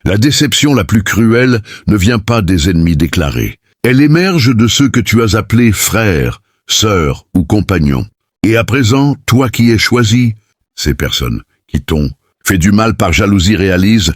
La déception la plus cruelle ne vient pas des ennemis déclarés. Elle émerge de ceux que tu as appelés frères, sœurs ou compagnons. Et à présent, toi qui es choisi, ces personnes qui t'ont fait du mal par jalousie réalisent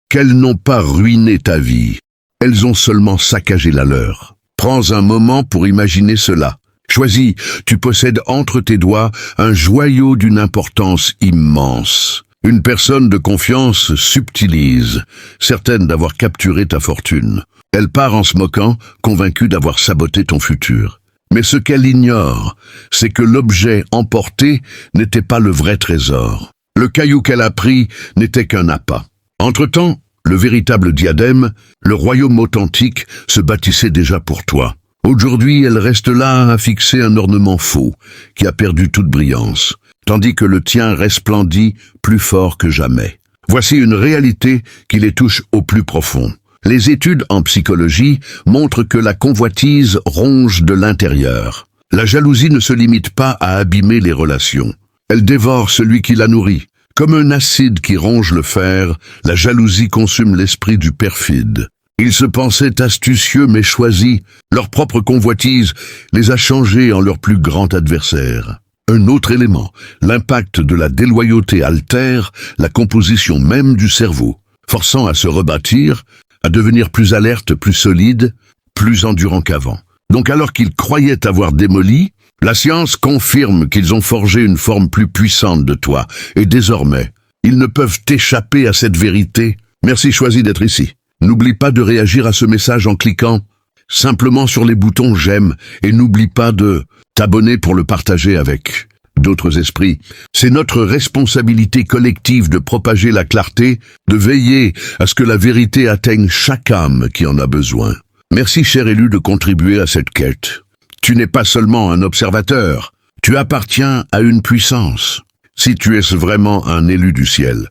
qu'elles n'ont pas ruiné ta vie. Elles ont seulement saccagé la leur. Prends un moment pour imaginer cela. Choisis, tu possèdes entre tes doigts un joyau d'une importance immense. Une personne de confiance subtilise, certaine d'avoir capturé ta fortune. Elle part en se moquant, convaincue d'avoir saboté ton futur. Mais ce qu'elle ignore, c'est que l'objet emporté n'était pas le vrai trésor. Le caillou qu'elle a pris n'était qu'un appât. Entre-temps, le véritable diadème, le royaume authentique, se bâtissait déjà pour toi. Aujourd'hui, elle reste là à fixer un ornement faux, qui a perdu toute brillance, tandis que le tien resplendit plus fort que jamais. Voici une réalité qui les touche au plus profond. Les études en psychologie montrent que la convoitise ronge de l'intérieur. La jalousie ne se limite pas à abîmer les relations. Elle dévore celui qui la nourrit. Comme un acide qui ronge le fer, la jalousie consume l'esprit du perfide. Ils se pensaient astucieux mais choisis. Leur propre convoitise les a changés en leur plus grand adversaire. Un autre élément, l'impact de la déloyauté altère la composition même du cerveau, forçant à se rebâtir, à devenir plus alerte, plus solide, plus endurant qu'avant. Donc alors qu'ils croyaient avoir démoli, la science confirme qu'ils ont forgé une forme plus puissante de toi, et désormais, ils ne peuvent échapper à cette vérité. Merci choisi d'être ici. N'oublie pas de réagir à ce message en cliquant simplement sur les boutons j'aime et n'oublie pas de t'abonner pour le partager avec d'autres esprits. C'est notre responsabilité collective de propager la clarté, de veiller à ce que la vérité atteigne chaque âme qui en a besoin. Merci cher élu de contribuer à cette quête. Tu n'es pas seulement un observateur, tu appartiens à une puissance. Si tu es vraiment un élu du ciel,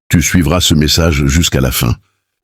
tu suivras ce message jusqu'à la fin.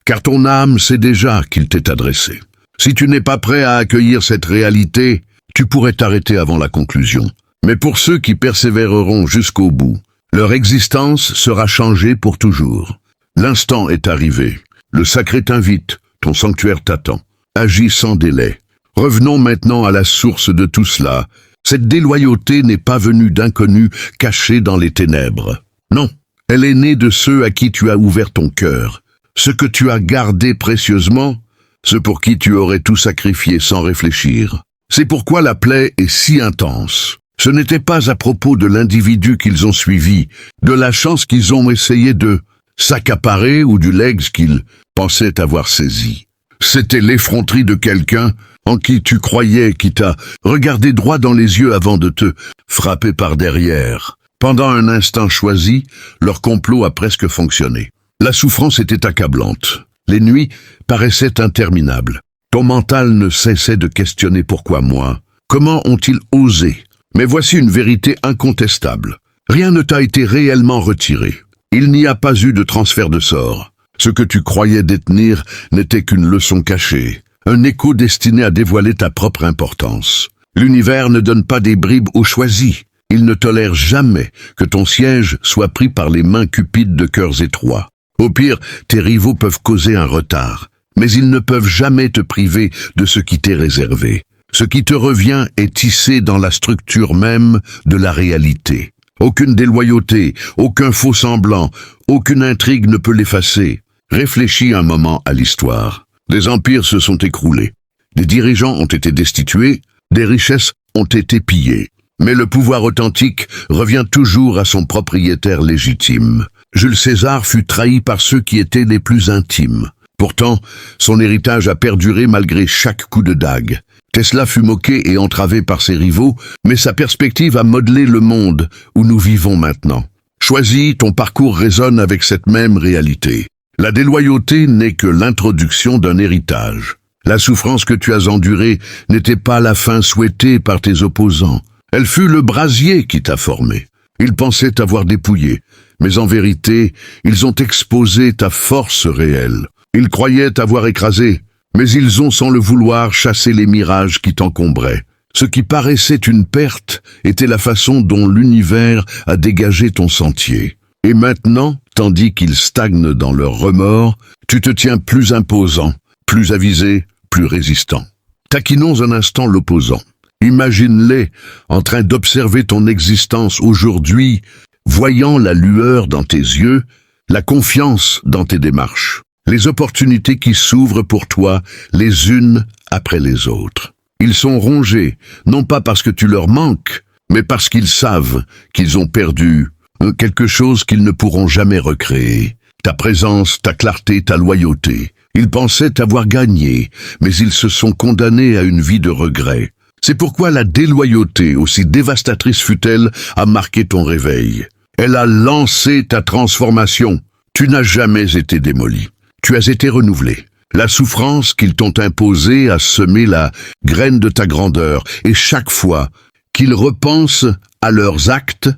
Car ton âme sait déjà qu'il t'est adressé. Si tu n'es pas prêt à accueillir cette réalité, tu pourrais t'arrêter avant la conclusion. Mais pour ceux qui persévéreront jusqu'au bout, leur existence sera changée pour toujours. L'instant est arrivé. Le sacré t'invite, ton sanctuaire t'attend. Agis sans délai. Revenons maintenant à la source de tout cela. Cette déloyauté n'est pas venue d'inconnus cachés dans les ténèbres. Non, elle est née de ceux à qui tu as ouvert ton cœur. Ce que tu as gardé précieusement, ceux pour qui tu aurais tout sacrifié sans réfléchir. C'est pourquoi la plaie est si intense. Ce n'était pas à propos de l'individu qu'ils ont suivi, de la chance qu'ils ont essayé de s'accaparer ou du legs qu'ils pensaient avoir saisi. C'était l'effronterie de quelqu'un en qui tu croyais, qui t'a regardé droit dans les yeux avant de te frapper par derrière. Pendant un instant choisi, leur complot a presque fonctionné. La souffrance était accablante. Les nuits paraissaient interminables. Ton mental ne cessait de questionner pourquoi moi. Comment ont-ils osé? Mais voici une vérité incontestable. Rien ne t'a été réellement retiré. Il n'y a pas eu de transfert de sort. Ce que tu croyais détenir n'était qu'une leçon cachée, un écho destiné à dévoiler ta propre importance. L'univers ne donne pas des bribes aux choisis. Il ne tolère jamais que ton siège soit pris par les mains cupides de cœurs étroits. Au pire, tes rivaux peuvent causer un retard, mais ils ne peuvent jamais te priver de ce qui t'est réservé. Ce qui te revient est tissé dans la structure même de la réalité. Aucune déloyauté, aucun faux semblant, aucune intrigue ne peut l'effacer. Réfléchis un moment à l'histoire. Des empires se sont écroulés. Des dirigeants ont été destitués, des richesses ont été pillées. Mais le pouvoir authentique revient toujours à son propriétaire légitime. Jules César fut trahi par ceux qui étaient les plus intimes. Pourtant, son héritage a perduré malgré chaque coup de dague. Tesla fut moqué et entravé par ses rivaux, mais sa perspective a modelé le monde où nous vivons maintenant. Choisis, ton parcours résonne avec cette même réalité. La déloyauté n'est que l'introduction d'un héritage. La souffrance que tu as endurée n'était pas la fin souhaitée par tes opposants. Elle fut le brasier qui t'a formé. Ils pensaient t'avoir dépouillé, mais en vérité, ils ont exposé ta force réelle. Ils croyaient t'avoir écrasé, mais ils ont sans le vouloir chassé les mirages qui t'encombraient. Ce qui paraissait une perte était la façon dont l'univers a dégagé ton sentier. Et maintenant, tandis qu'ils stagnent dans leur remords, tu te tiens plus imposant, plus avisé, plus résistant. Taquinons un instant l'opposant. Imagine-les en train d'observer ton existence aujourd'hui, voyant la lueur dans tes yeux, la confiance dans tes démarches, les opportunités qui s'ouvrent pour toi les unes après les autres. Ils sont rongés, non pas parce que tu leur manques, mais parce qu'ils savent qu'ils ont perdu quelque chose qu'ils ne pourront jamais recréer. Ta présence, ta clarté, ta loyauté. Ils pensaient avoir gagné, mais ils se sont condamnés à une vie de regret. C'est pourquoi la déloyauté, aussi dévastatrice fut-elle, a marqué ton réveil. Elle a lancé ta transformation. Tu n'as jamais été démoli. Tu as été renouvelé. La souffrance qu'ils t'ont imposée a semé la graine de ta grandeur, et chaque fois qu'ils repensent à leurs actes,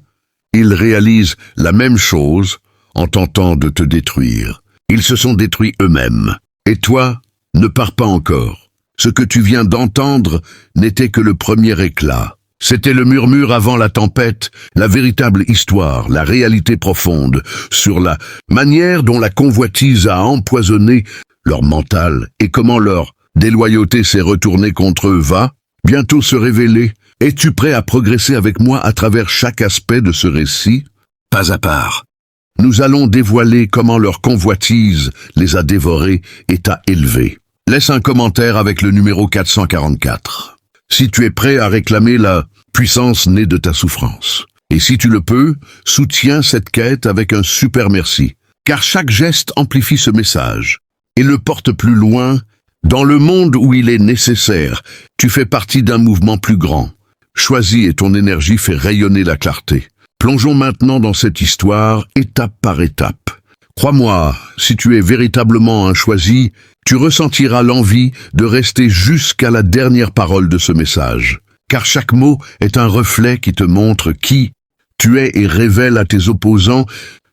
ils réalisent la même chose en tentant de te détruire. Ils se sont détruits eux-mêmes. Et toi, ne pars pas encore. Ce que tu viens d'entendre n'était que le premier éclat. C'était le murmure avant la tempête, la véritable histoire, la réalité profonde, sur la manière dont la convoitise a empoisonné leur mental et comment leur déloyauté s'est retournée contre eux va bientôt se révéler. Es-tu prêt à progresser avec moi à travers chaque aspect de ce récit? Pas à part. Nous allons dévoiler comment leur convoitise les a dévorés et t'a élevés. Laisse un commentaire avec le numéro 444. Si tu es prêt à réclamer la puissance née de ta souffrance. Et si tu le peux, soutiens cette quête avec un super merci. Car chaque geste amplifie ce message et le porte plus loin. Dans le monde où il est nécessaire, tu fais partie d'un mouvement plus grand. Choisis et ton énergie fait rayonner la clarté. Plongeons maintenant dans cette histoire, étape par étape. Crois-moi, si tu es véritablement un choisi, tu ressentiras l'envie de rester jusqu'à la dernière parole de ce message. Car chaque mot est un reflet qui te montre qui tu es et révèle à tes opposants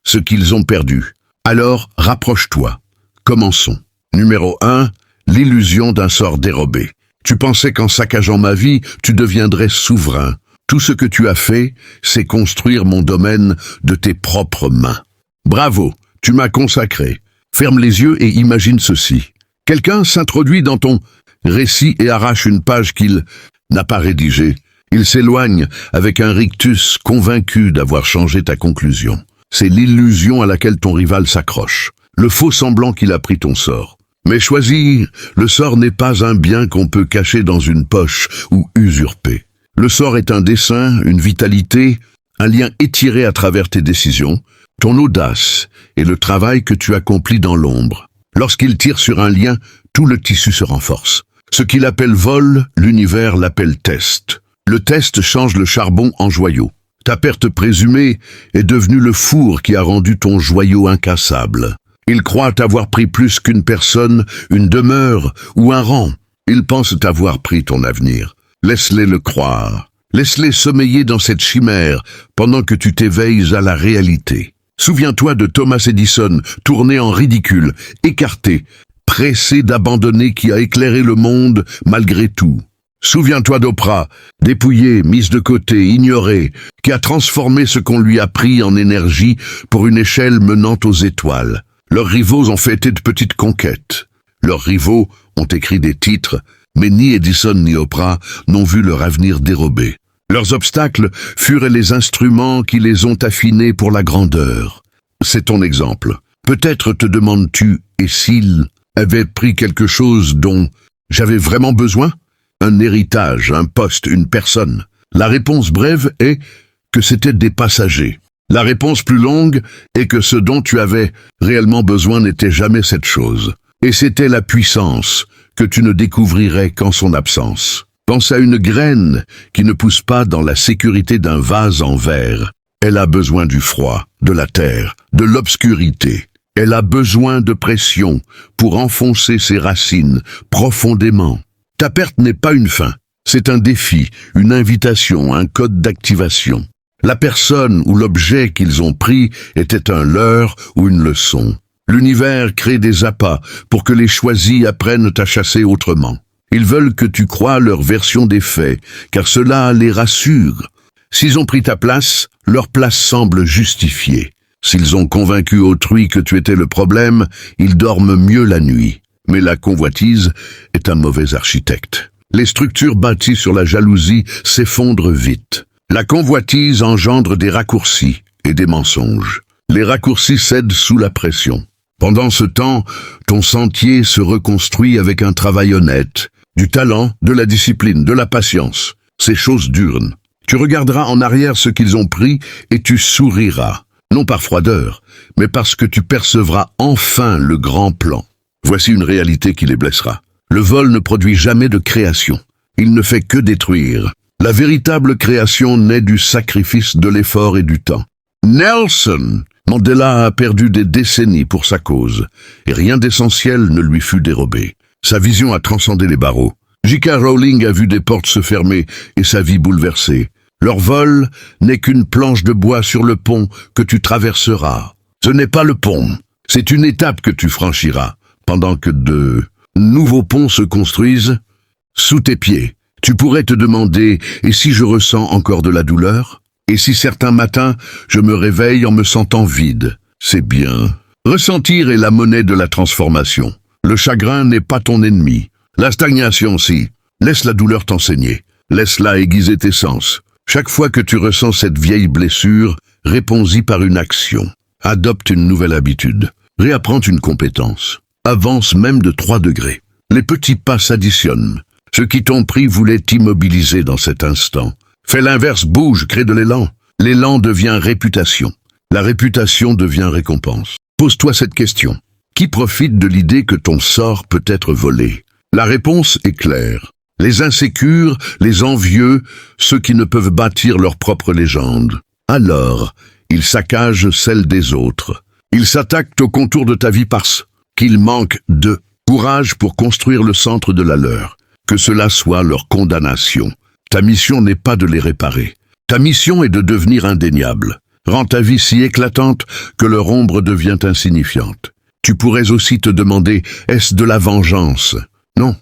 ce qu'ils ont perdu. Alors, rapproche-toi. Commençons. Numéro 1. L'illusion d'un sort dérobé. Tu pensais qu'en saccageant ma vie, tu deviendrais souverain. Tout ce que tu as fait, c'est construire mon domaine de tes propres mains. Bravo, tu m'as consacré. Ferme les yeux et imagine ceci. Quelqu'un s'introduit dans ton récit et arrache une page qu'il n'a pas rédigée. Il s'éloigne avec un rictus convaincu d'avoir changé ta conclusion. C'est l'illusion à laquelle ton rival s'accroche. Le faux semblant qu'il a pris ton sort. Mais choisis, le sort n'est pas un bien qu'on peut cacher dans une poche ou usurper. Le sort est un dessein, une vitalité, un lien étiré à travers tes décisions, ton audace et le travail que tu accomplis dans l'ombre. Lorsqu'il tire sur un lien, tout le tissu se renforce. Ce qu'il appelle vol, l'univers l'appelle test. Le test change le charbon en joyau. Ta perte présumée est devenue le four qui a rendu ton joyau incassable. Ils croient avoir pris plus qu'une personne, une demeure ou un rang. Ils pensent avoir pris ton avenir. Laisse-les le croire. Laisse-les sommeiller dans cette chimère pendant que tu t'éveilles à la réalité. Souviens-toi de Thomas Edison, tourné en ridicule, écarté, pressé d'abandonner qui a éclairé le monde malgré tout. Souviens-toi d'Oprah, dépouillée, mise de côté, ignorée, qui a transformé ce qu'on lui a pris en énergie pour une échelle menant aux étoiles. Leurs rivaux ont fêté de petites conquêtes. Leurs rivaux ont écrit des titres, mais ni Edison ni Oprah n'ont vu leur avenir dérobé. Leurs obstacles furent les instruments qui les ont affinés pour la grandeur. C'est ton exemple. Peut-être te demandes-tu, et s'ils avaient pris quelque chose dont j'avais vraiment besoin? Un héritage, un poste, une personne. La réponse brève est que c'était des passagers. La réponse plus longue est que ce dont tu avais réellement besoin n'était jamais cette chose. Et c'était la puissance que tu ne découvrirais qu'en son absence. Pense à une graine qui ne pousse pas dans la sécurité d'un vase en verre. Elle a besoin du froid, de la terre, de l'obscurité. Elle a besoin de pression pour enfoncer ses racines profondément. Ta perte n'est pas une fin, c'est un défi, une invitation, un code d'activation. La personne ou l'objet qu'ils ont pris était un leurre ou une leçon. L'univers crée des appâts pour que les choisis apprennent à chasser autrement. Ils veulent que tu croies leur version des faits, car cela les rassure. S'ils ont pris ta place, leur place semble justifiée. S'ils ont convaincu autrui que tu étais le problème, ils dorment mieux la nuit. Mais la convoitise est un mauvais architecte. Les structures bâties sur la jalousie s'effondrent vite. La convoitise engendre des raccourcis et des mensonges. Les raccourcis cèdent sous la pression. Pendant ce temps, ton sentier se reconstruit avec un travail honnête, du talent, de la discipline, de la patience. Ces choses durent. Tu regarderas en arrière ce qu'ils ont pris et tu souriras, non par froideur, mais parce que tu percevras enfin le grand plan. Voici une réalité qui les blessera. Le vol ne produit jamais de création. Il ne fait que détruire. La véritable création naît du sacrifice, de l'effort et du temps. Nelson Mandela a perdu des décennies pour sa cause, et rien d'essentiel ne lui fut dérobé. Sa vision a transcendé les barreaux. J.K. Rowling a vu des portes se fermer et sa vie bouleversée. Leur vol n'est qu'une planche de bois sur le pont que tu traverseras. Ce n'est pas le pont, c'est une étape que tu franchiras, pendant que de nouveaux ponts se construisent sous tes pieds. Tu pourrais te demander, et si je ressens encore de la douleur? Et si certains matins, je me réveille en me sentant vide? C'est bien. Ressentir est la monnaie de la transformation. Le chagrin n'est pas ton ennemi. La stagnation, si. Laisse la douleur t'enseigner. Laisse-la aiguiser tes sens. Chaque fois que tu ressens cette vieille blessure, réponds-y par une action. Adopte une nouvelle habitude. Réapprends une compétence. Avance même de 3 degrés. Les petits pas s'additionnent. Ceux qui t'ont pris voulaient t'immobiliser dans cet instant. Fais l'inverse, bouge, crée de l'élan. L'élan devient réputation. La réputation devient récompense. Pose-toi cette question. Qui profite de l'idée que ton sort peut être volé? La réponse est claire. Les insécures, les envieux, ceux qui ne peuvent bâtir leur propre légende. Alors, ils saccagent celle des autres. Ils s'attaquent au contour de ta vie parce qu'ils manquent de courage pour construire le centre de la leur. Que cela soit leur condamnation. Ta mission n'est pas de les réparer. Ta mission est de devenir indéniable. Rends ta vie si éclatante que leur ombre devient insignifiante. Tu pourrais aussi te demander, est-ce de la vengeance? Non,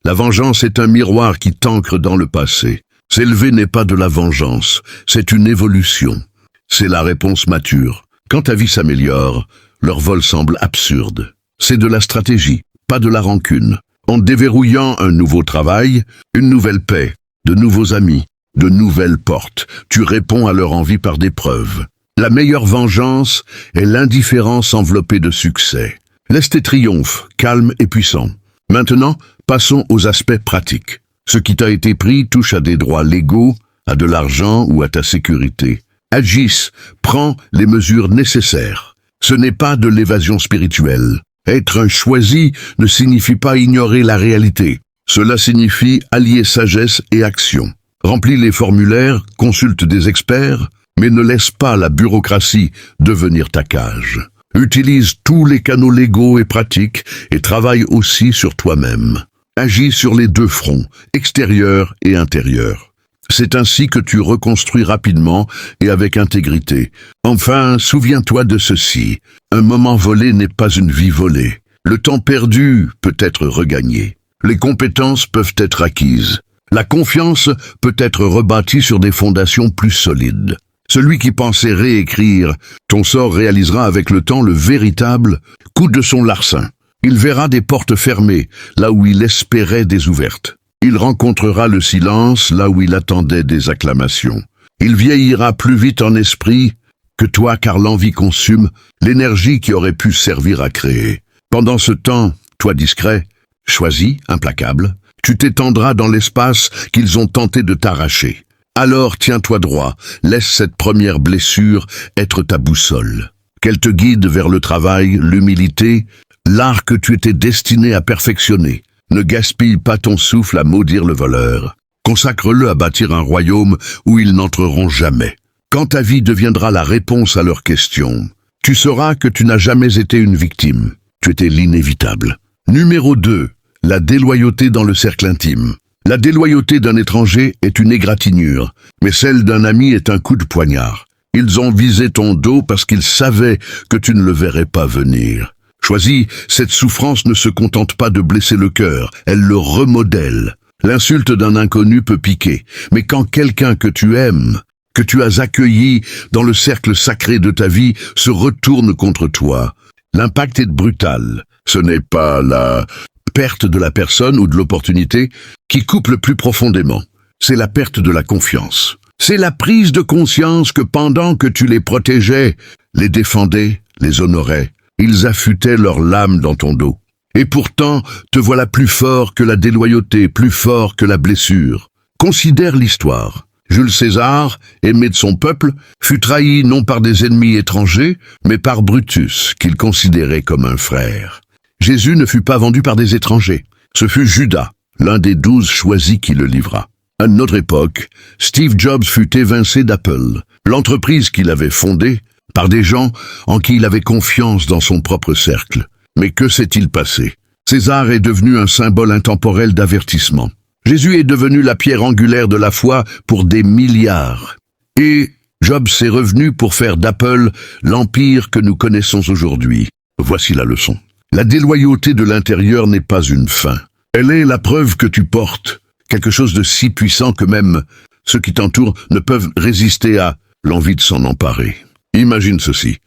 la vengeance est un miroir qui t'ancre dans le passé. S'élever n'est pas de la vengeance, c'est une évolution. C'est la réponse mature. Quand ta vie s'améliore, leur vol semble absurde. C'est de la stratégie, pas de la rancune. En déverrouillant un nouveau travail, une nouvelle paix, de nouveaux amis, de nouvelles portes, tu réponds à leur envie par des preuves. La meilleure vengeance est l'indifférence enveloppée de succès. Laisse tes triomphes, calmes et puissants. Maintenant, passons aux aspects pratiques. Ce qui t'a été pris touche à des droits légaux, à de l'argent ou à ta sécurité. Agisse, prends les mesures nécessaires. Ce n'est pas de l'évasion spirituelle. Être un choisi ne signifie pas ignorer la réalité. Cela signifie allier sagesse et action. Remplis les formulaires, consulte des experts, mais ne laisse pas la bureaucratie devenir ta cage. Utilise tous les canaux légaux et pratiques et travaille aussi sur toi-même. Agis sur les 2 fronts, extérieur et intérieur. C'est ainsi que tu reconstruis rapidement et avec intégrité. Enfin, souviens-toi de ceci. Un moment volé n'est pas une vie volée. Le temps perdu peut être regagné. Les compétences peuvent être acquises. La confiance peut être rebâtie sur des fondations plus solides. Celui qui pensait réécrire ton sort réalisera avec le temps le véritable coup de son larcin. Il verra des portes fermées là où il espérait des ouvertes. Il rencontrera le silence là où il attendait des acclamations. Il vieillira plus vite en esprit que toi car l'envie consume l'énergie qui aurait pu servir à créer. Pendant ce temps, toi discret, choisi, implacable, tu t'étendras dans l'espace qu'ils ont tenté de t'arracher. Alors tiens-toi droit, laisse cette première blessure être ta boussole. Qu'elle te guide vers le travail, l'humilité, l'art que tu étais destiné à perfectionner. Ne gaspille pas ton souffle à maudire le voleur. Consacre-le à bâtir un royaume où ils n'entreront jamais. Quand ta vie deviendra la réponse à leurs questions, tu sauras que tu n'as jamais été une victime. Tu étais l'inévitable. Numéro 2. La déloyauté dans le cercle intime. La déloyauté d'un étranger est une égratignure, mais celle d'un ami est un coup de poignard. Ils ont visé ton dos parce qu'ils savaient que tu ne le verrais pas venir. Choisis, cette souffrance ne se contente pas de blesser le cœur, elle le remodèle. L'insulte d'un inconnu peut piquer, mais quand quelqu'un que tu aimes que tu as accueillis dans le cercle sacré de ta vie se retournent contre toi. L'impact est brutal. Ce n'est pas la perte de la personne ou de l'opportunité qui coupe le plus profondément. C'est la perte de la confiance. C'est la prise de conscience que pendant que tu les protégeais, les défendais, les honorais, ils affûtaient leur lame dans ton dos. Et pourtant, te voilà plus fort que la déloyauté, plus fort que la blessure. Considère l'histoire. Jules César, aimé de son peuple, fut trahi non par des ennemis étrangers, mais par Brutus, qu'il considérait comme un frère. Jésus ne fut pas vendu par des étrangers. Ce fut Judas, l'un des 12 choisis qui le livra. À notre époque, Steve Jobs fut évincé d'Apple, l'entreprise qu'il avait fondée, par des gens en qui il avait confiance dans son propre cercle. Mais que s'est-il passé? César est devenu un symbole intemporel d'avertissement. Jésus est devenu la pierre angulaire de la foi pour des milliards. Et Jobs est revenu pour faire d'Apple l'empire que nous connaissons aujourd'hui. Voici la leçon. La déloyauté de l'intérieur n'est pas une fin. Elle est la preuve que tu portes quelque chose de si puissant que même ceux qui t'entourent ne peuvent résister à l'envie de s'en emparer. Imagine ceci.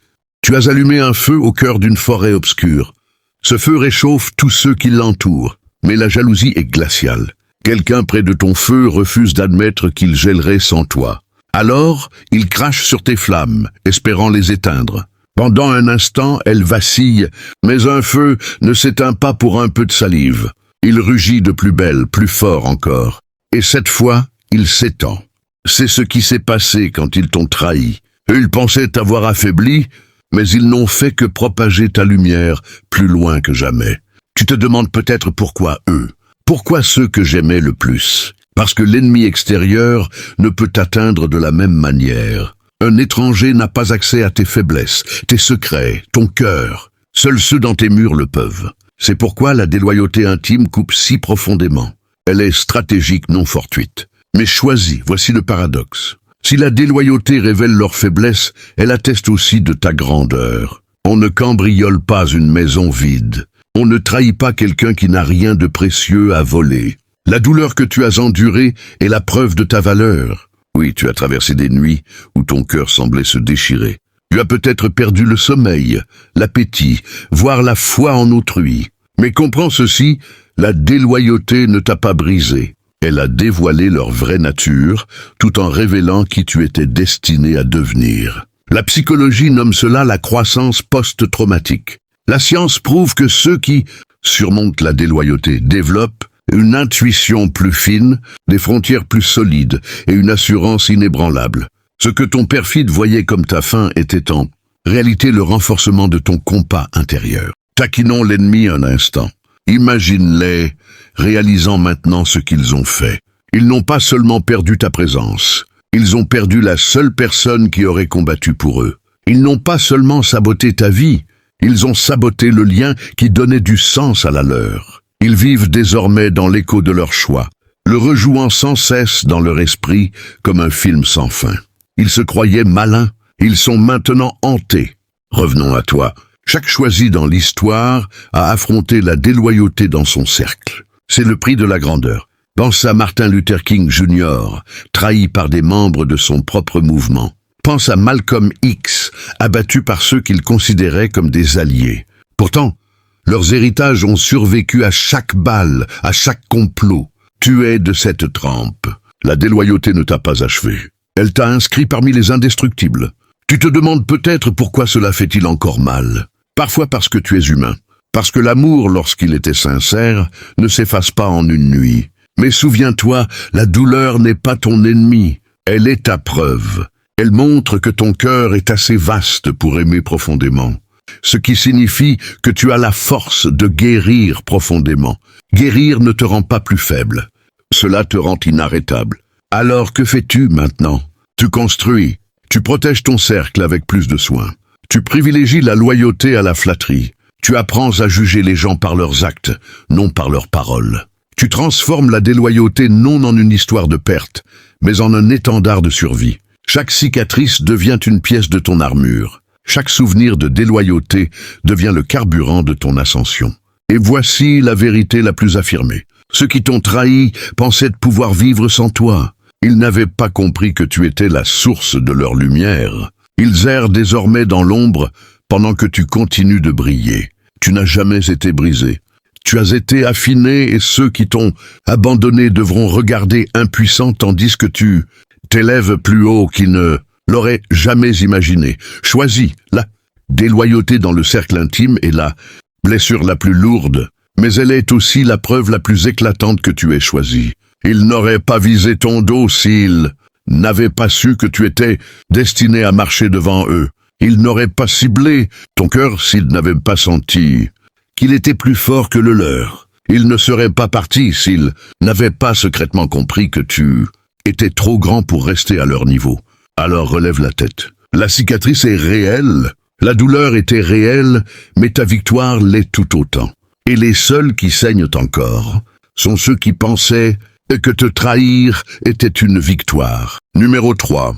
Tu as allumé un feu au cœur d'une forêt obscure. Ce feu réchauffe tous ceux qui l'entourent, mais la jalousie est glaciale. Quelqu'un près de ton feu refuse d'admettre qu'il gèlerait sans toi. Alors, il crache sur tes flammes, espérant les éteindre. Pendant un instant, elles vacillent, mais un feu ne s'éteint pas pour un peu de salive. Il rugit de plus belle, plus fort encore. Et cette fois, il s'étend. C'est ce qui s'est passé quand ils t'ont trahi. Ils pensaient t'avoir affaibli, mais ils n'ont fait que propager ta lumière plus loin que jamais. Tu te demandes peut-être pourquoi eux. Pourquoi ceux que j'aimais le plus? Parce que l'ennemi extérieur ne peut t'atteindre de la même manière. Un étranger n'a pas accès à tes faiblesses, tes secrets, ton cœur. Seuls ceux dans tes murs le peuvent. C'est pourquoi la déloyauté intime coupe si profondément. Elle est stratégique, non fortuite. Mais choisie, voici le paradoxe. Si la déloyauté révèle leur faiblesse, elle atteste aussi de ta grandeur. On ne cambriole pas une maison vide. On ne trahit pas quelqu'un qui n'a rien de précieux à voler. La douleur que tu as endurée est la preuve de ta valeur. Oui, tu as traversé des nuits où ton cœur semblait se déchirer. Tu as peut-être perdu le sommeil, l'appétit, voire la foi en autrui. Mais comprends ceci, la déloyauté ne t'a pas brisé. Elle a dévoilé leur vraie nature, tout en révélant qui tu étais destiné à devenir. La psychologie nomme cela la croissance post-traumatique. La science prouve que ceux qui surmontent la déloyauté développent une intuition plus fine, des frontières plus solides et une assurance inébranlable. Ce que ton perfide voyait comme ta fin était en réalité le renforcement de ton compas intérieur. Taquinons l'ennemi un instant. Imagine-les réalisant maintenant ce qu'ils ont fait. Ils n'ont pas seulement perdu ta présence, ils ont perdu la seule personne qui aurait combattu pour eux. Ils n'ont pas seulement saboté ta vie, ils ont saboté le lien qui donnait du sens à la leur. Ils vivent désormais dans l'écho de leur choix, le rejouant sans cesse dans leur esprit comme un film sans fin. Ils se croyaient malins, ils sont maintenant hantés. Revenons à toi. Chaque choisi dans l'histoire a affronté la déloyauté dans son cercle. C'est le prix de la grandeur. Pense à Martin Luther King Jr., trahi par des membres de son propre mouvement. Pense à Malcolm X, abattu par ceux qu'il considérait comme des alliés. Pourtant, leurs héritages ont survécu à chaque balle, à chaque complot. Tu es de cette trempe. La déloyauté ne t'a pas achevé. Elle t'a inscrit parmi les indestructibles. Tu te demandes peut-être pourquoi cela fait-il encore mal. Parfois parce que tu es humain. Parce que l'amour, lorsqu'il était sincère, ne s'efface pas en une nuit. Mais souviens-toi, la douleur n'est pas ton ennemi. Elle est ta preuve. Elle montre que ton cœur est assez vaste pour aimer profondément. Ce qui signifie que tu as la force de guérir profondément. Guérir ne te rend pas plus faible. Cela te rend inarrêtable. Alors que fais-tu maintenant? Tu construis. Tu protèges ton cercle avec plus de soin. Tu privilégies la loyauté à la flatterie. Tu apprends à juger les gens par leurs actes, non par leurs paroles. Tu transformes la déloyauté non en une histoire de perte, mais en un étendard de survie. Chaque cicatrice devient une pièce de ton armure. Chaque souvenir de déloyauté devient le carburant de ton ascension. Et voici la vérité la plus affirmée. Ceux qui t'ont trahi pensaient de pouvoir vivre sans toi. Ils n'avaient pas compris que tu étais la source de leur lumière. Ils errent désormais dans l'ombre pendant que tu continues de briller. Tu n'as jamais été brisé. Tu as été affiné et ceux qui t'ont abandonné devront regarder impuissants tandis que tu t'élèves plus haut qu'ils ne l'auraient jamais imaginé. Choisis la déloyauté dans le cercle intime est la blessure la plus lourde, mais elle est aussi la preuve la plus éclatante que tu aies choisie. Ils n'auraient pas visé ton dos s'ils n'avaient pas su que tu étais destiné à marcher devant eux. Ils n'auraient pas ciblé ton cœur s'ils n'avaient pas senti qu'il était plus fort que le leur. Ils ne seraient pas partis s'ils n'avaient pas secrètement compris que tu étais trop grand pour rester à leur niveau. Alors relève la tête. La cicatrice est réelle, la douleur était réelle, mais ta victoire l'est tout autant. Et les seuls qui saignent encore sont ceux qui pensaient que te trahir était une victoire. Numéro 3.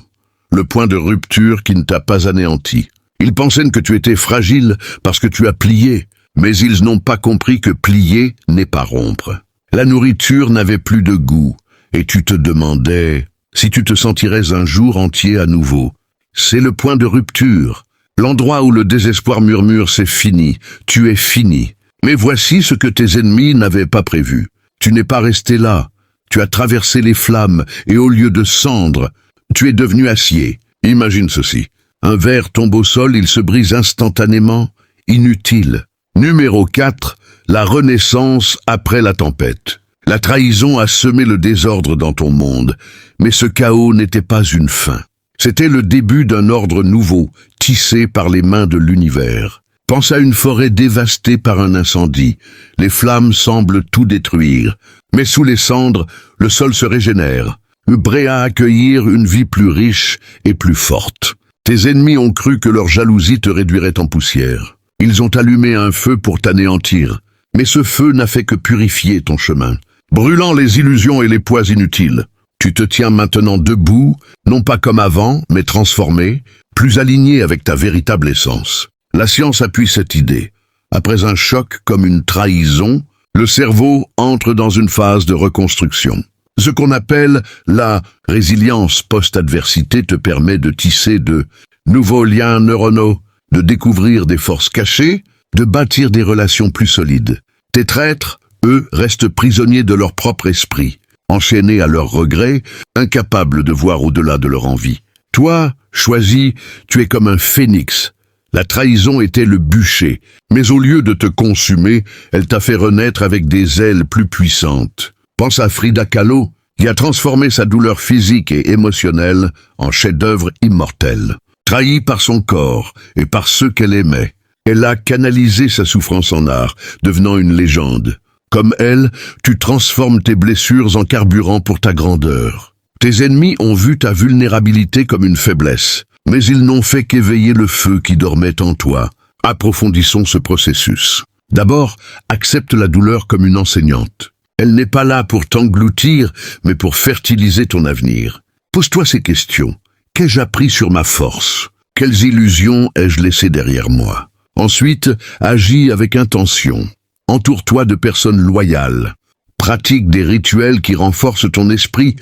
Le point de rupture qui ne t'a pas anéanti. Ils pensaient que tu étais fragile parce que tu as plié, mais ils n'ont pas compris que plier n'est pas rompre. La nourriture n'avait plus de goût, et tu te demandais si tu te sentirais un jour entier à nouveau. C'est le point de rupture, l'endroit où le désespoir murmure « c'est fini, tu es fini ». Mais voici ce que tes ennemis n'avaient pas prévu. Tu n'es pas resté là, tu as traversé les flammes, et au lieu de cendre, tu es devenu acier. Imagine ceci. Un verre tombe au sol, il se brise instantanément, inutile. Numéro 4. La renaissance après la tempête. La trahison a semé le désordre dans ton monde, mais ce chaos n'était pas une fin. C'était le début d'un ordre nouveau, tissé par les mains de l'univers. Pense à une forêt dévastée par un incendie. Les flammes semblent tout détruire, mais sous les cendres, le sol se régénère, prêt à accueillir une vie plus riche et plus forte. Tes ennemis ont cru que leur jalousie te réduirait en poussière. Ils ont allumé un feu pour t'anéantir, mais ce feu n'a fait que purifier ton chemin, brûlant les illusions et les poids inutiles. Tu te tiens maintenant debout, non pas comme avant, mais transformé, plus aligné avec ta véritable essence. La science appuie cette idée. Après un choc comme une trahison, le cerveau entre dans une phase de reconstruction. Ce qu'on appelle la résilience post-adversité te permet de tisser de nouveaux liens neuronaux, de découvrir des forces cachées, de bâtir des relations plus solides. Tes traîtres, eux, restent prisonniers de leur propre esprit, enchaînés à leurs regrets, incapables de voir au-delà de leur envie. Toi, choisi, tu es comme un phénix. La trahison était le bûcher, mais au lieu de te consumer, elle t'a fait renaître avec des ailes plus puissantes. Pense à Frida Kahlo, qui a transformé sa douleur physique et émotionnelle en chef-d'œuvre immortel. Trahie par son corps et par ceux qu'elle aimait, elle a canalisé sa souffrance en art, devenant une légende. Comme elle, tu transformes tes blessures en carburant pour ta grandeur. Tes ennemis ont vu ta vulnérabilité comme une faiblesse, mais ils n'ont fait qu'éveiller le feu qui dormait en toi. Approfondissons ce processus. D'abord, accepte la douleur comme une enseignante. Elle n'est pas là pour t'engloutir, mais pour fertiliser ton avenir. Pose-toi ces questions. Qu'ai-je appris sur ma force? Quelles illusions ai-je laissées derrière moi? Ensuite, agis avec intention. Entoure-toi de personnes loyales. Pratique des rituels qui renforcent ton esprit,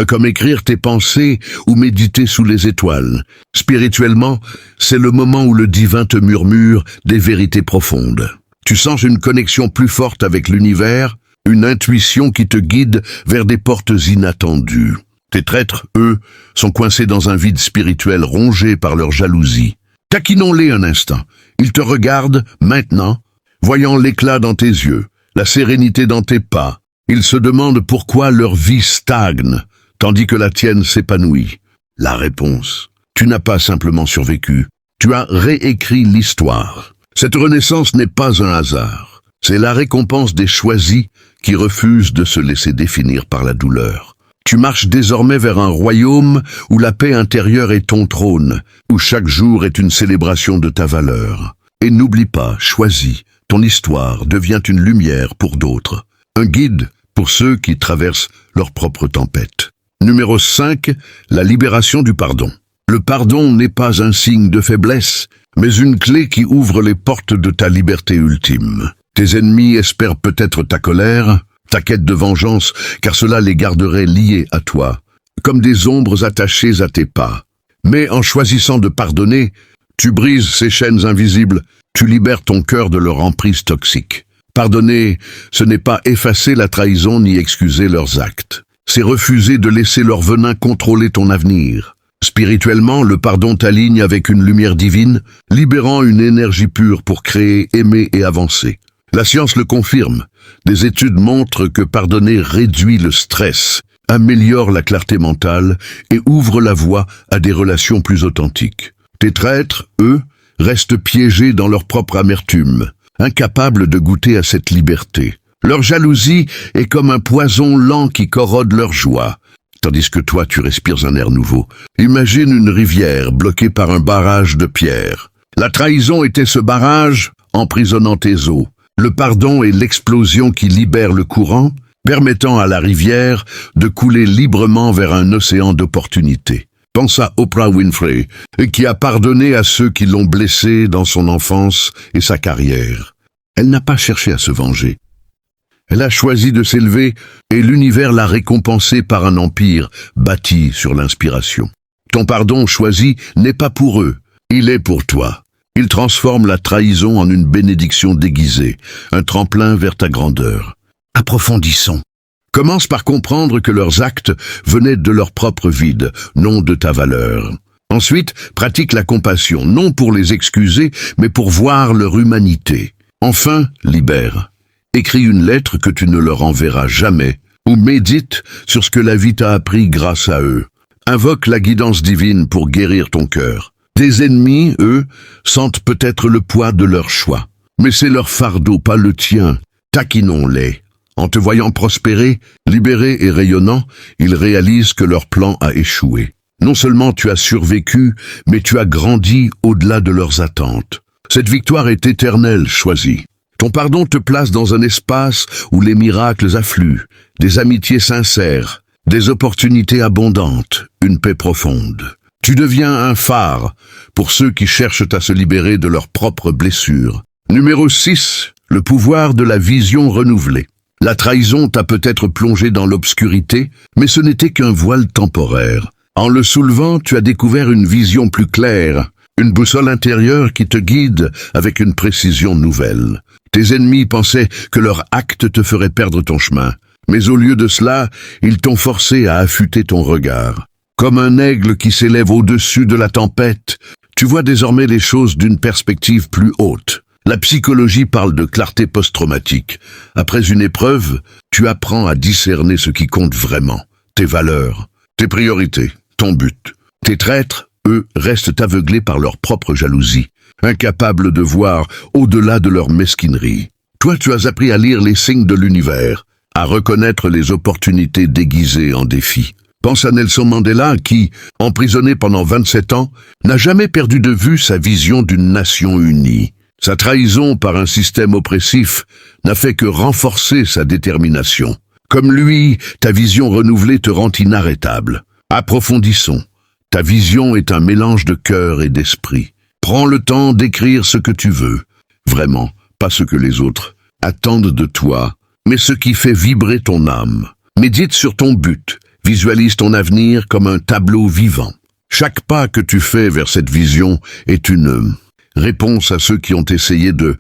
comme écrire tes pensées ou méditer sous les étoiles. Spirituellement, c'est le moment où le divin te murmure des vérités profondes. Tu sens une connexion plus forte avec l'univers, une intuition qui te guide vers des portes inattendues. Tes traîtres, eux, sont coincés dans un vide spirituel rongé par leur jalousie. Taquinons-les un instant. Ils te regardent, maintenant, voyant l'éclat dans tes yeux, la sérénité dans tes pas. Ils se demandent pourquoi leur vie stagne, tandis que la tienne s'épanouit. La réponse: tu n'as pas simplement survécu, tu as réécrit l'histoire. Cette renaissance n'est pas un hasard. C'est la récompense des choisis qui refusent de se laisser définir par la douleur. Tu marches désormais vers un royaume où la paix intérieure est ton trône, où chaque jour est une célébration de ta valeur. Et n'oublie pas, choisis, ton histoire devient une lumière pour d'autres, un guide pour ceux qui traversent leur propre tempête. Numéro 5, la libération du pardon. Le pardon n'est pas un signe de faiblesse, mais une clé qui ouvre les portes de ta liberté ultime. Tes ennemis espèrent peut-être ta colère, ta quête de vengeance, car cela les garderait liés à toi. comme des ombres attachées à tes pas. Mais en choisissant de pardonner, tu brises ces chaînes invisibles, tu libères ton cœur de leur emprise toxique. Pardonner, ce n'est pas effacer la trahison ni excuser leurs actes. C'est refuser de laisser leur venin contrôler ton avenir. Spirituellement, le pardon t'aligne avec une lumière divine, libérant une énergie pure pour créer, aimer et avancer. La science le confirme. Des études montrent que pardonner réduit le stress, améliore la clarté mentale et ouvre la voie à des relations plus authentiques. Tes traîtres, eux, restent piégés dans leur propre amertume, incapables de goûter à cette liberté. Leur jalousie est comme un poison lent qui corrode leur joie, tandis que toi tu respires un air nouveau. Imagine une rivière bloquée par un barrage de pierre. La trahison était ce barrage emprisonnant tes eaux. Le pardon est l'explosion qui libère le courant, permettant à la rivière de couler librement vers un océan d'opportunités. Pense à Oprah Winfrey, qui a pardonné à ceux qui l'ont blessée dans son enfance et sa carrière. Elle n'a pas cherché à se venger. Elle a choisi de s'élever et l'univers l'a récompensée par un empire bâti sur l'inspiration. Ton pardon choisi n'est pas pour eux, il est pour toi. Il transforme la trahison en une bénédiction déguisée, un tremplin vers ta grandeur. Approfondissons. Commence par comprendre que leurs actes venaient de leur propre vide, non de ta valeur. Ensuite, pratique la compassion, non pour les excuser, mais pour voir leur humanité. Enfin, libère. Écris une lettre que tu ne leur enverras jamais, ou médite sur ce que la vie t'a appris grâce à eux. Invoque la guidance divine pour guérir ton cœur. Tes ennemis, eux, sentent peut-être le poids de leur choix. Mais c'est leur fardeau, pas le tien. Taquinons-les. En te voyant prospérer, libéré et rayonnant, ils réalisent que leur plan a échoué. Non seulement tu as survécu, mais tu as grandi au-delà de leurs attentes. Cette victoire est éternelle, choisie. Ton pardon te place dans un espace où les miracles affluent, des amitiés sincères, des opportunités abondantes, une paix profonde. Tu deviens un phare pour ceux qui cherchent à se libérer de leurs propres blessures. Numéro 6, le pouvoir de la vision renouvelée. La trahison t'a peut-être plongé dans l'obscurité, mais ce n'était qu'un voile temporaire. En le soulevant, tu as découvert une vision plus claire, une boussole intérieure qui te guide avec une précision nouvelle. Tes ennemis pensaient que leur acte te ferait perdre ton chemin, mais au lieu de cela, ils t'ont forcé à affûter ton regard. Comme un aigle qui s'élève au-dessus de la tempête, tu vois désormais les choses d'une perspective plus haute. La psychologie parle de clarté post-traumatique. Après une épreuve, tu apprends à discerner ce qui compte vraiment. Tes valeurs, tes priorités, ton but. Tes traîtres, eux, restent aveuglés par leur propre jalousie, incapables de voir au-delà de leur mesquinerie. Toi, tu as appris à lire les signes de l'univers, à reconnaître les opportunités déguisées en défis. Pense à Nelson Mandela qui, emprisonné pendant 27 ans, n'a jamais perdu de vue sa vision d'une nation unie. Sa trahison par un système oppressif n'a fait que renforcer sa détermination. Comme lui, ta vision renouvelée te rend inarrêtable. Approfondissons. Ta vision est un mélange de cœur et d'esprit. Prends le temps d'écrire ce que tu veux. Vraiment, pas ce que les autres attendent de toi, mais ce qui fait vibrer ton âme. Médite sur ton but. Visualise ton avenir comme un tableau vivant. Chaque pas que tu fais vers cette vision est une réponse à ceux qui ont essayé de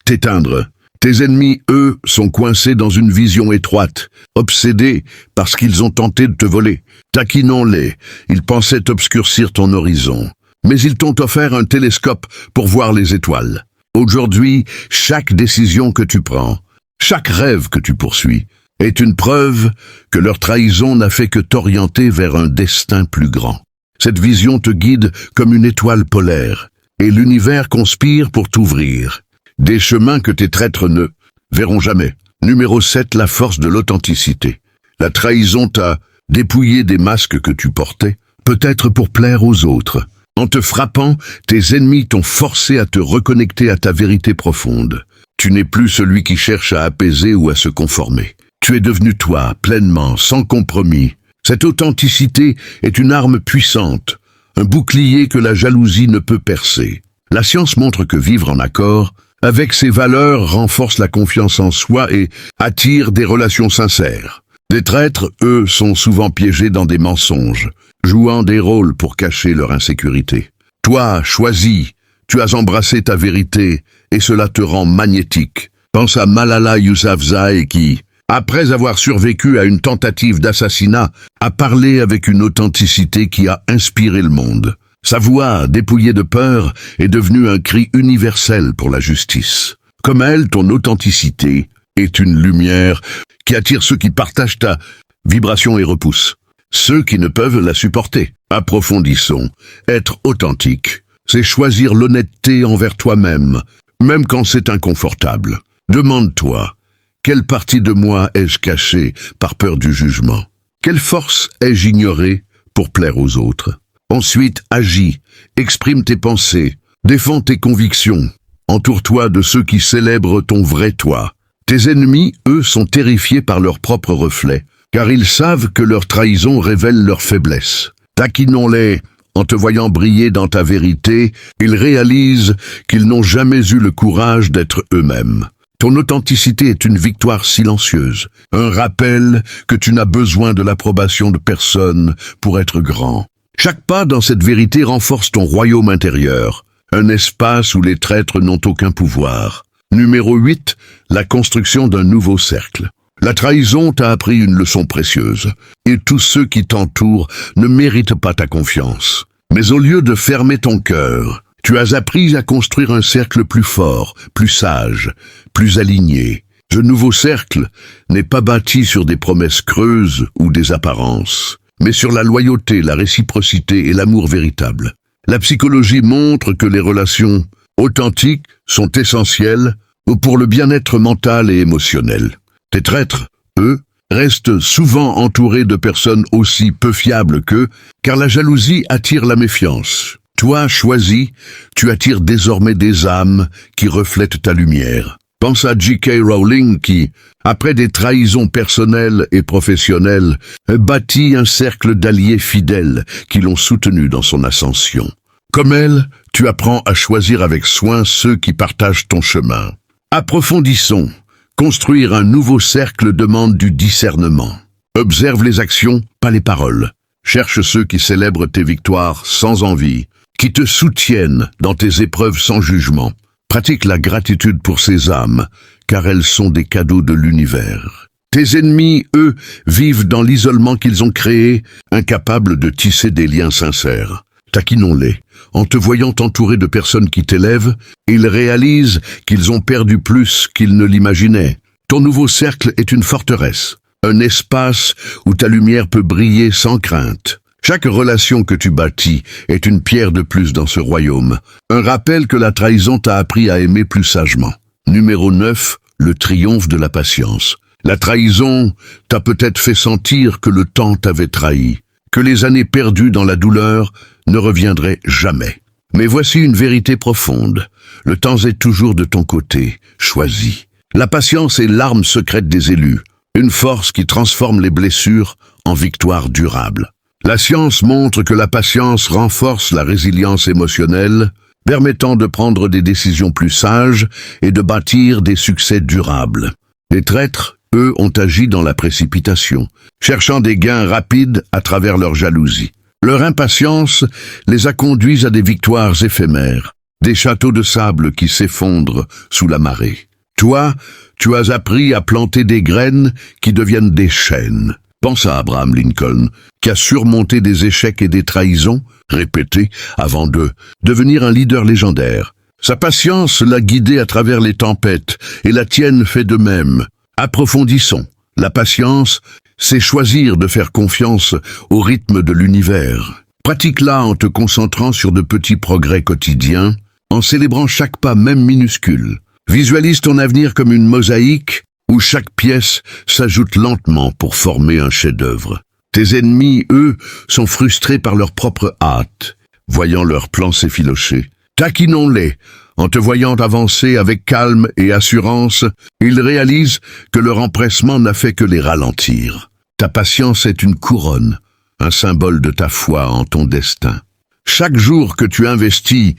t'éteindre. Tes ennemis, eux, sont coincés dans une vision étroite, obsédés parce qu'ils ont tenté de te voler. Taquinons-les, ils pensaient obscurcir ton horizon. Mais ils t'ont offert un télescope pour voir les étoiles. Aujourd'hui, chaque décision que tu prends, chaque rêve que tu poursuis, est une preuve que leur trahison n'a fait que t'orienter vers un destin plus grand. Cette vision te guide comme une étoile polaire, et l'univers conspire pour t'ouvrir. Des chemins que tes traîtres ne verront jamais. Numéro 7, la force de l'authenticité. La trahison t'a dépouillé des masques que tu portais, peut-être pour plaire aux autres. En te frappant, tes ennemis t'ont forcé à te reconnecter à ta vérité profonde. Tu n'es plus celui qui cherche à apaiser ou à se conformer. Tu es devenu toi, pleinement, sans compromis. Cette authenticité est une arme puissante, un bouclier que la jalousie ne peut percer. La science montre que vivre en accord avec ses valeurs renforce la confiance en soi et attire des relations sincères. Les traîtres, eux, sont souvent piégés dans des mensonges, jouant des rôles pour cacher leur insécurité. Toi, choisis, tu as embrassé ta vérité, et cela te rend magnétique. Pense à Malala Yousafzai qui, après avoir survécu à une tentative d'assassinat, a parlé avec une authenticité qui a inspiré le monde. Sa voix, dépouillée de peur, est devenue un cri universel pour la justice. Comme elle, ton authenticité est une lumière qui attire ceux qui partagent ta vibration et repousse ceux qui ne peuvent la supporter. Approfondissons. Être authentique, c'est choisir l'honnêteté envers toi-même, même quand c'est inconfortable. Demande-toi, quelle partie de moi ai-je cachée par peur du jugement? Quelle force ai-je ignorée pour plaire aux autres? Ensuite, agis, exprime tes pensées, défends tes convictions. Entoure-toi de ceux qui célèbrent ton vrai toi. Tes ennemis, eux, sont terrifiés par leur propre reflet, car ils savent que leur trahison révèle leur faiblesse. Taquinons-les. En te voyant briller dans ta vérité, ils réalisent qu'ils n'ont jamais eu le courage d'être eux-mêmes. Ton authenticité est une victoire silencieuse, un rappel que tu n'as besoin de l'approbation de personne pour être grand. Chaque pas dans cette vérité renforce ton royaume intérieur, un espace où les traîtres n'ont aucun pouvoir. Numéro 8, la construction d'un nouveau cercle. La trahison t'a appris une leçon précieuse, et tous ceux qui t'entourent ne méritent pas ta confiance. Mais au lieu de fermer ton cœur, tu as appris à construire un cercle plus fort, plus sage, plus aligné. Ce nouveau cercle n'est pas bâti sur des promesses creuses ou des apparences, mais sur la loyauté, la réciprocité et l'amour véritable. La psychologie montre que les relations authentiques sont essentielles pour le bien-être mental et émotionnel. Tes traîtres, eux, restent souvent entourés de personnes aussi peu fiables qu'eux, car la jalousie attire la méfiance. Toi, choisis, tu attires désormais des âmes qui reflètent ta lumière. Pense à J.K. Rowling qui, après des trahisons personnelles et professionnelles, bâtit un cercle d'alliés fidèles qui l'ont soutenu dans son ascension. Comme elle, tu apprends à choisir avec soin ceux qui partagent ton chemin. Approfondissons. Construire un nouveau cercle demande du discernement. Observe les actions, pas les paroles. Cherche ceux qui célèbrent tes victoires sans envie, qui te soutiennent dans tes épreuves sans jugement. Pratique la gratitude pour ces âmes, car elles sont des cadeaux de l'univers. Tes ennemis, eux, vivent dans l'isolement qu'ils ont créé, incapables de tisser des liens sincères. Taquinons-les. En te voyant entouré de personnes qui t'élèvent, ils réalisent qu'ils ont perdu plus qu'ils ne l'imaginaient. Ton nouveau cercle est une forteresse, un espace où ta lumière peut briller sans crainte. Chaque relation que tu bâtis est une pierre de plus dans ce royaume, un rappel que la trahison t'a appris à aimer plus sagement. Numéro 9, le triomphe de la patience. La trahison t'a peut-être fait sentir que le temps t'avait trahi, que les années perdues dans la douleur ne reviendraient jamais. Mais voici une vérité profonde. Le temps est toujours de ton côté. Choisis. La patience est l'arme secrète des élus, une force qui transforme les blessures en victoires durables. La science montre que la patience renforce la résilience émotionnelle, permettant de prendre des décisions plus sages et de bâtir des succès durables. Les traîtres, eux, ont agi dans la précipitation, cherchant des gains rapides à travers leur jalousie. Leur impatience les a conduits à des victoires éphémères, des châteaux de sable qui s'effondrent sous la marée. Toi, tu as appris à planter des graines qui deviennent des chênes. Pense à Abraham Lincoln, qui a surmonté des échecs et des trahisons répétées avant de devenir un leader légendaire. Sa patience l'a guidé à travers les tempêtes, et la tienne fait de même. Approfondissons. La patience, c'est choisir de faire confiance au rythme de l'univers. Pratique-la en te concentrant sur de petits progrès quotidiens, en célébrant chaque pas même minuscule. Visualise ton avenir comme une mosaïque où chaque pièce s'ajoute lentement pour former un chef-d'œuvre. Tes ennemis, eux, sont frustrés par leur propre hâte, voyant leurs plans s'effilocher. Taquinons-les. En te voyant avancer avec calme et assurance, ils réalisent que leur empressement n'a fait que les ralentir. Ta patience est une couronne, un symbole de ta foi en ton destin. Chaque jour que tu investis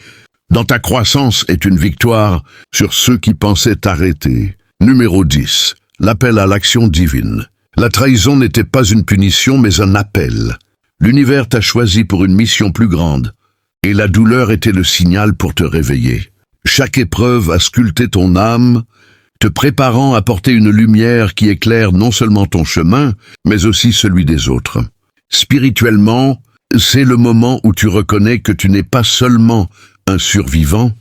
dans ta croissance est une victoire sur ceux qui pensaient t'arrêter. Numéro 10. L'appel à l'action divine. La trahison n'était pas une punition, mais un appel. L'univers t'a choisi pour une mission plus grande, et la douleur était le signal pour te réveiller. Chaque épreuve a sculpté ton âme, te préparant à porter une lumière qui éclaire non seulement ton chemin, mais aussi celui des autres. Spirituellement, c'est le moment où tu reconnais que tu n'es pas seulement un survivant,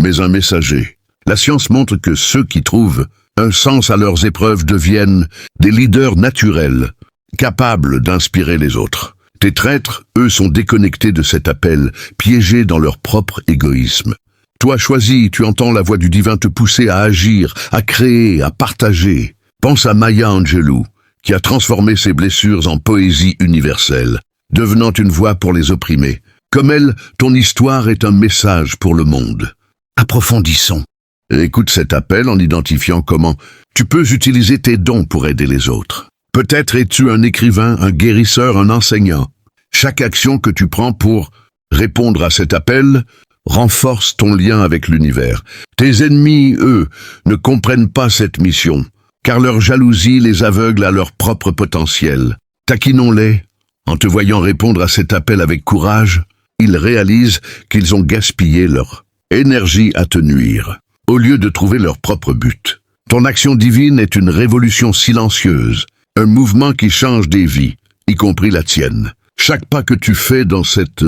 mais un messager. La science montre que ceux qui trouvent un sens à leurs épreuves deviennent des leaders naturels, capables d'inspirer les autres. Tes traîtres, eux, sont déconnectés de cet appel, piégés dans leur propre égoïsme. Toi choisi, tu entends la voix du divin te pousser à agir, à créer, à partager. Pense à Maya Angelou, qui a transformé ses blessures en poésie universelle, devenant une voix pour les opprimés. Comme elle, ton histoire est un message pour le monde. Approfondissons. Écoute cet appel en identifiant comment tu peux utiliser tes dons pour aider les autres. Peut-être es-tu un écrivain, un guérisseur, un enseignant. Chaque action que tu prends pour répondre à cet appel renforce ton lien avec l'univers. Tes ennemis, eux, ne comprennent pas cette mission, car leur jalousie les aveugle à leur propre potentiel. Taquinons-les. En te voyant répondre à cet appel avec courage, ils réalisent qu'ils ont gaspillé leur énergie à te nuire, au lieu de trouver leur propre but. Ton action divine est une révolution silencieuse, un mouvement qui change des vies, y compris la tienne. Chaque pas que tu fais dans cette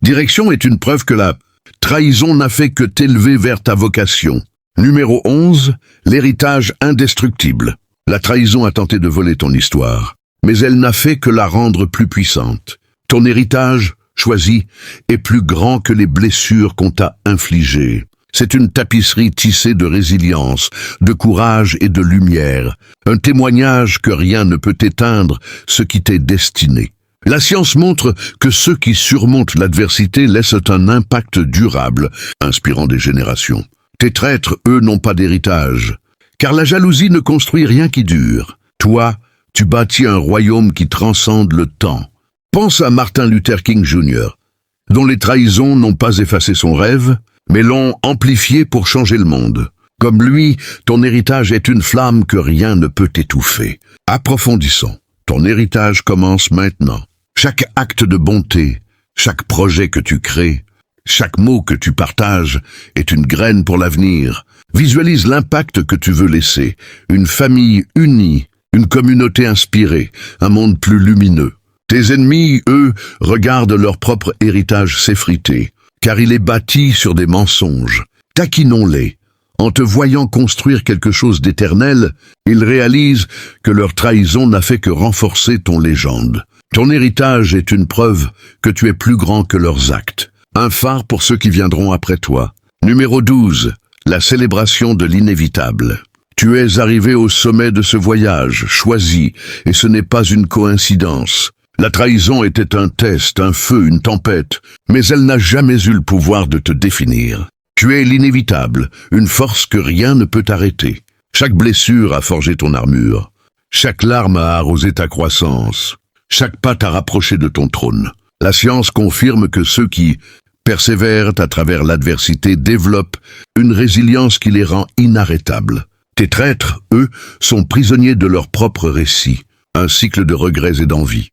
direction est une preuve que la trahison n'a fait que t'élever vers ta vocation. Numéro 11, l'héritage indestructible. La trahison a tenté de voler ton histoire, mais elle n'a fait que la rendre plus puissante. Ton héritage, choisi, est plus grand que les blessures qu'on t'a infligées. C'est une tapisserie tissée de résilience, de courage et de lumière, un témoignage que rien ne peut éteindre ce qui t'est destiné. La science montre que ceux qui surmontent l'adversité laissent un impact durable, inspirant des générations. Tes traîtres, eux, n'ont pas d'héritage, car la jalousie ne construit rien qui dure. Toi, tu bâtis un royaume qui transcende le temps. Pense à Martin Luther King Jr., dont les trahisons n'ont pas effacé son rêve, mais l'ont amplifié pour changer le monde. Comme lui, ton héritage est une flamme que rien ne peut étouffer. Approfondissons. Ton héritage commence maintenant. Chaque acte de bonté, chaque projet que tu crées, chaque mot que tu partages est une graine pour l'avenir. Visualise l'impact que tu veux laisser. Une famille unie, une communauté inspirée, un monde plus lumineux. Tes ennemis, eux, regardent leur propre héritage s'effriter, car il est bâti sur des mensonges. Taquinons-les. En te voyant construire quelque chose d'éternel, ils réalisent que leur trahison n'a fait que renforcer ton légende. Ton héritage est une preuve que tu es plus grand que leurs actes. Un phare pour ceux qui viendront après toi. Numéro 12. La célébration de l'inévitable. Tu es arrivé au sommet de ce voyage, choisi, et ce n'est pas une coïncidence. La trahison était un test, un feu, une tempête, mais elle n'a jamais eu le pouvoir de te définir. Tu es l'inévitable, une force que rien ne peut arrêter. Chaque blessure a forgé ton armure. Chaque larme a arrosé ta croissance. Chaque pas t'a rapproché de ton trône. La science confirme que ceux qui persévèrent à travers l'adversité développent une résilience qui les rend inarrêtables. Tes traîtres, eux, sont prisonniers de leur propre récit, un cycle de regrets et d'envie.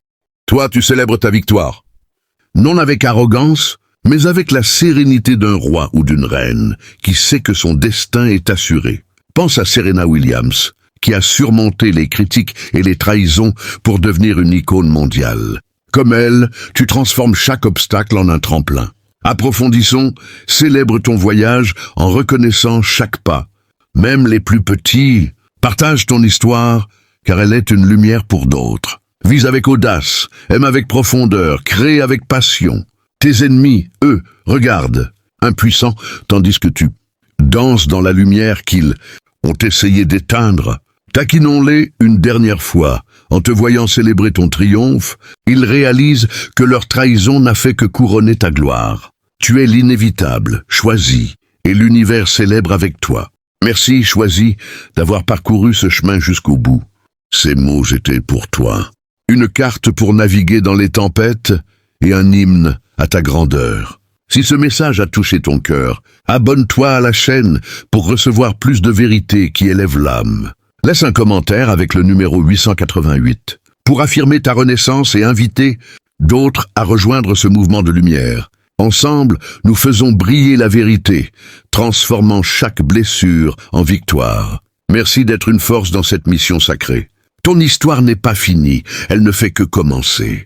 Toi, tu célèbres ta victoire. Non avec arrogance, mais avec la sérénité d'un roi ou d'une reine qui sait que son destin est assuré. Pense à Serena Williams, qui a surmonté les critiques et les trahisons pour devenir une icône mondiale. Comme elle, tu transformes chaque obstacle en un tremplin. Approfondissons, célèbre ton voyage en reconnaissant chaque pas. Même les plus petits, partage ton histoire, car elle est une lumière pour d'autres. Vise avec audace, aime avec profondeur, crée avec passion. Tes ennemis, eux, regardent, impuissants, tandis que tu danses dans la lumière qu'ils ont essayé d'éteindre. Taquinons-les une dernière fois. En te voyant célébrer ton triomphe, ils réalisent que leur trahison n'a fait que couronner ta gloire. Tu es l'inévitable, choisi, et l'univers célèbre avec toi. Merci, choisi, d'avoir parcouru ce chemin jusqu'au bout. Ces mots étaient pour toi. Une carte pour naviguer dans les tempêtes et un hymne à ta grandeur. Si ce message a touché ton cœur, abonne-toi à la chaîne pour recevoir plus de vérités qui élèvent l'âme. Laisse un commentaire avec le numéro 888 pour affirmer ta renaissance et inviter d'autres à rejoindre ce mouvement de lumière. Ensemble, nous faisons briller la vérité, transformant chaque blessure en victoire. Merci d'être une force dans cette mission sacrée. Ton histoire n'est pas finie, elle ne fait que commencer.